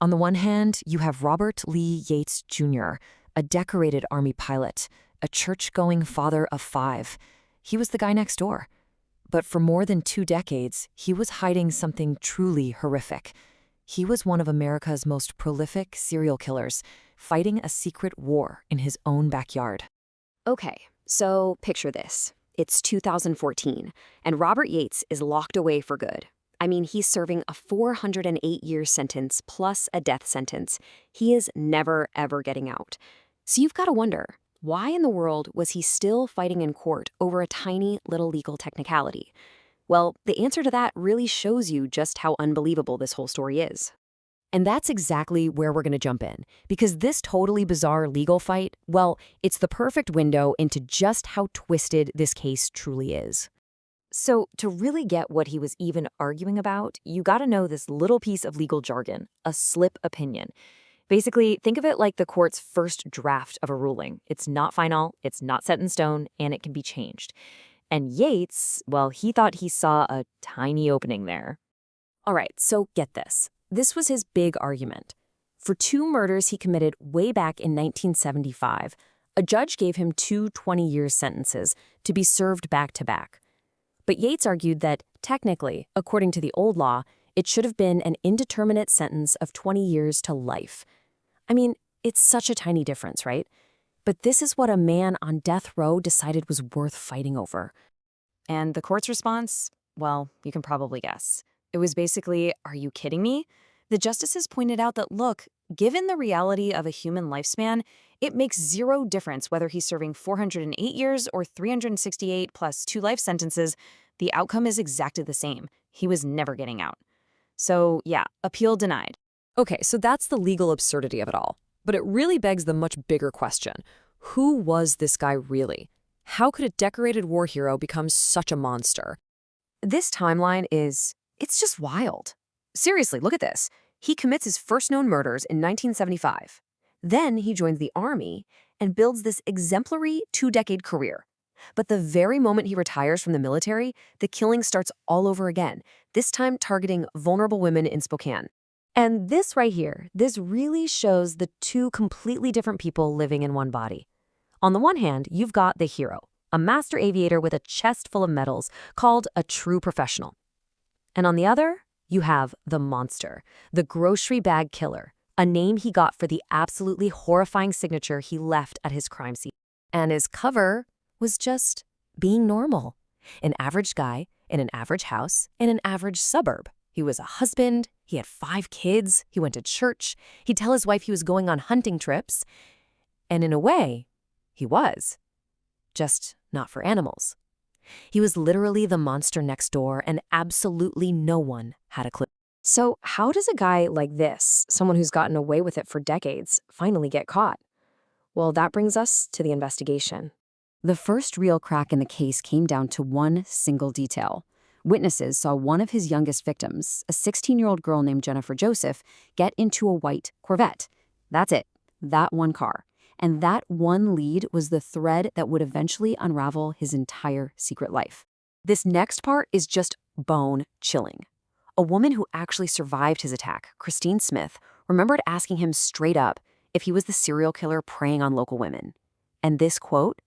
On the one hand, you have Robert Lee Yates Jr., a decorated Army pilot, a church-going father of 5. He was the guy next door. But for more than 2 decades, he was hiding something truly horrific. He was one of America's most prolific serial killers, fighting a secret war in his own backyard. Okay, so picture this. It's 2014, and Robert Yates is locked away for good. I mean, he's serving a 408-year sentence plus a death sentence. He is never, ever getting out. So you've got to wonder, why in the world was he still fighting in court over a tiny little legal technicality? Well, the answer to that really shows you just how unbelievable this whole story is. And that's exactly where we're going to jump in, because this totally bizarre legal fight, well, it's the perfect window into just how twisted this case truly is. So, to really get what he was even arguing about, you got to know this little piece of legal jargon, a slip opinion. Basically, think of it like the court's first draft of a ruling. It's not final, it's not set in stone, and it can be changed. And Yates, well, he thought he saw a tiny opening there. All right, so get this. This was his big argument. For 2 murders he committed way back in 1975, a judge gave him 2 20-year sentences to be served back to back. But Yates argued that, technically, according to the old law, it should have been an indeterminate sentence of 20 years to life. I mean, it's such a tiny difference, right? But this is what a man on death row decided was worth fighting over. And the court's response? Well, you can probably guess. It was basically, are you kidding me? The justices pointed out that, look, given the reality of a human lifespan, it makes 0 difference whether he's serving 408 years or 368 plus 2 life sentences. The outcome is exactly the same. He was never getting out. So, yeah, appeal denied. Okay, so that's the legal absurdity of it all. But it really begs the much bigger question. Who was this guy really? How could a decorated war hero become such a monster? This timeline it's just wild. Seriously, look at this. He commits his first known murders in 1975. Then he joins the Army and builds this exemplary 2-decade career. But the very moment he retires from the military, the killing starts all over again, this time targeting vulnerable women in Spokane. And this right here, this really shows the 2 completely different people living in one body. On the one hand, you've got the hero, a master aviator with a chest full of medals, called a true professional. And on the other, you have the monster, the grocery bag killer, a name he got for the absolutely horrifying signature he left at his crime scene. And his cover was just being normal. An average guy in an average house in an average suburb. He was a husband, he had 5 kids, he went to church, he'd tell his wife he was going on hunting trips. And in a way, he was. Just not for animals. He was literally the monster next door, and absolutely no one had a clue. So how does a guy like this, someone who's gotten away with it for decades, finally get caught? Well, that brings us to the investigation. The first real crack in the case came down to one single detail. Witnesses saw one of his youngest victims, a 16-year-old girl named Jennifer Joseph, get into a white Corvette. That's it. That one car. And that one lead was the thread that would eventually unravel his entire secret life. This next part is just bone-chilling. A woman who actually survived his attack, Christine Smith, remembered asking him straight up if he was the serial killer preying on local women. And this quote,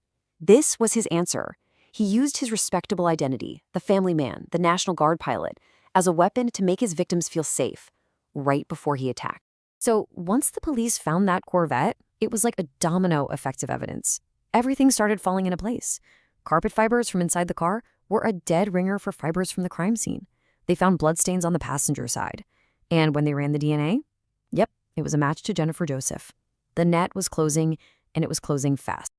this was his answer. He used his respectable identity, the family man, the National Guard pilot, as a weapon to make his victims feel safe, right before he attacked. So once the police found that Corvette, it was like a domino effect of evidence. Everything started falling into place. Carpet fibers from inside the car were a dead ringer for fibers from the crime scene. They found bloodstains on the passenger side. And when they ran the DNA, yep, it was a match to Jennifer Joseph. The net was closing, and it was closing fast.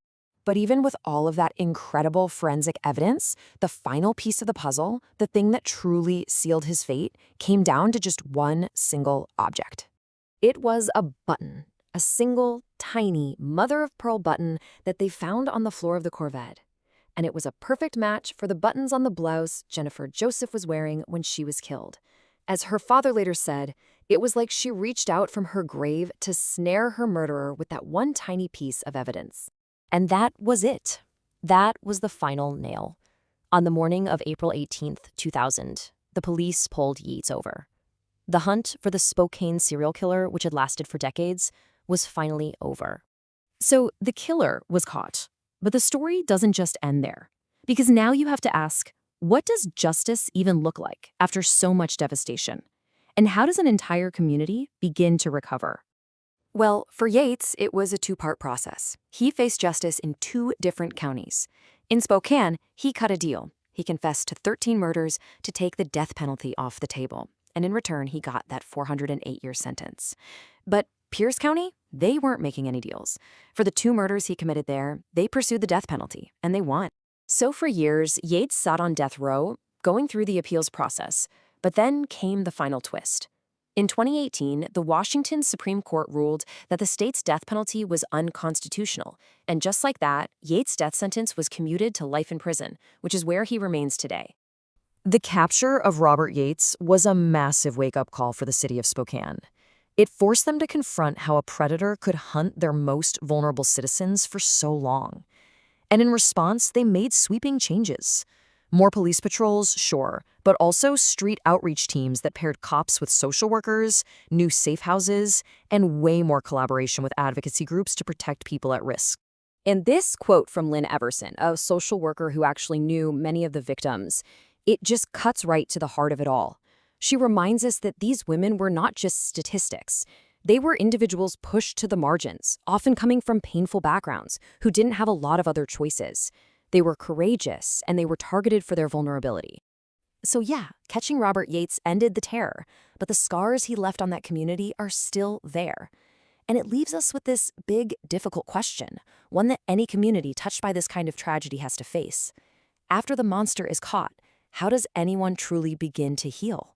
But even with all of that incredible forensic evidence, the final piece of the puzzle, the thing that truly sealed his fate, came down to just one single object. It was a button. A single, tiny, mother-of-pearl button that they found on the floor of the Corvette. And it was a perfect match for the buttons on the blouse Jennifer Joseph was wearing when she was killed. As her father later said, it was like she reached out from her grave to snare her murderer with that one tiny piece of evidence. And that was it. That was the final nail. On the morning of April 18th, 2000, the police pulled Yates over. The hunt for the Spokane serial killer, which had lasted for decades, was finally over. So the killer was caught. But the story doesn't just end there. Because now you have to ask, what does justice even look like after so much devastation? And how does an entire community begin to recover? Well, for Yates, it was a two-part process. He faced justice in 2 different counties. In Spokane, he cut a deal. He confessed to 13 murders to take the death penalty off the table. And in return, he got that 408-year sentence. But Pierce County, they weren't making any deals. For the 2 murders he committed there, they pursued the death penalty, and they won. So for years, Yates sat on death row, going through the appeals process. But then came the final twist. In 2018, the Washington Supreme Court ruled that the state's death penalty was unconstitutional. And just like that, Yates' death sentence was commuted to life in prison, which is where he remains today. The capture of Robert Yates was a massive wake-up call for the city of Spokane. It forced them to confront how a predator could hunt their most vulnerable citizens for so long. And in response, they made sweeping changes. More police patrols, sure, but also street outreach teams that paired cops with social workers, new safe houses, and way more collaboration with advocacy groups to protect people at risk. And this quote from Lynn Everson, a social worker who actually knew many of the victims, it just cuts right to the heart of it all. She reminds us that these women were not just statistics. They were individuals pushed to the margins, often coming from painful backgrounds, who didn't have a lot of other choices. They were courageous, and they were targeted for their vulnerability. So yeah, catching Robert Yates ended the terror, but the scars he left on that community are still there. And it leaves us with this big, difficult question, one that any community touched by this kind of tragedy has to face. After the monster is caught, how does anyone truly begin to heal?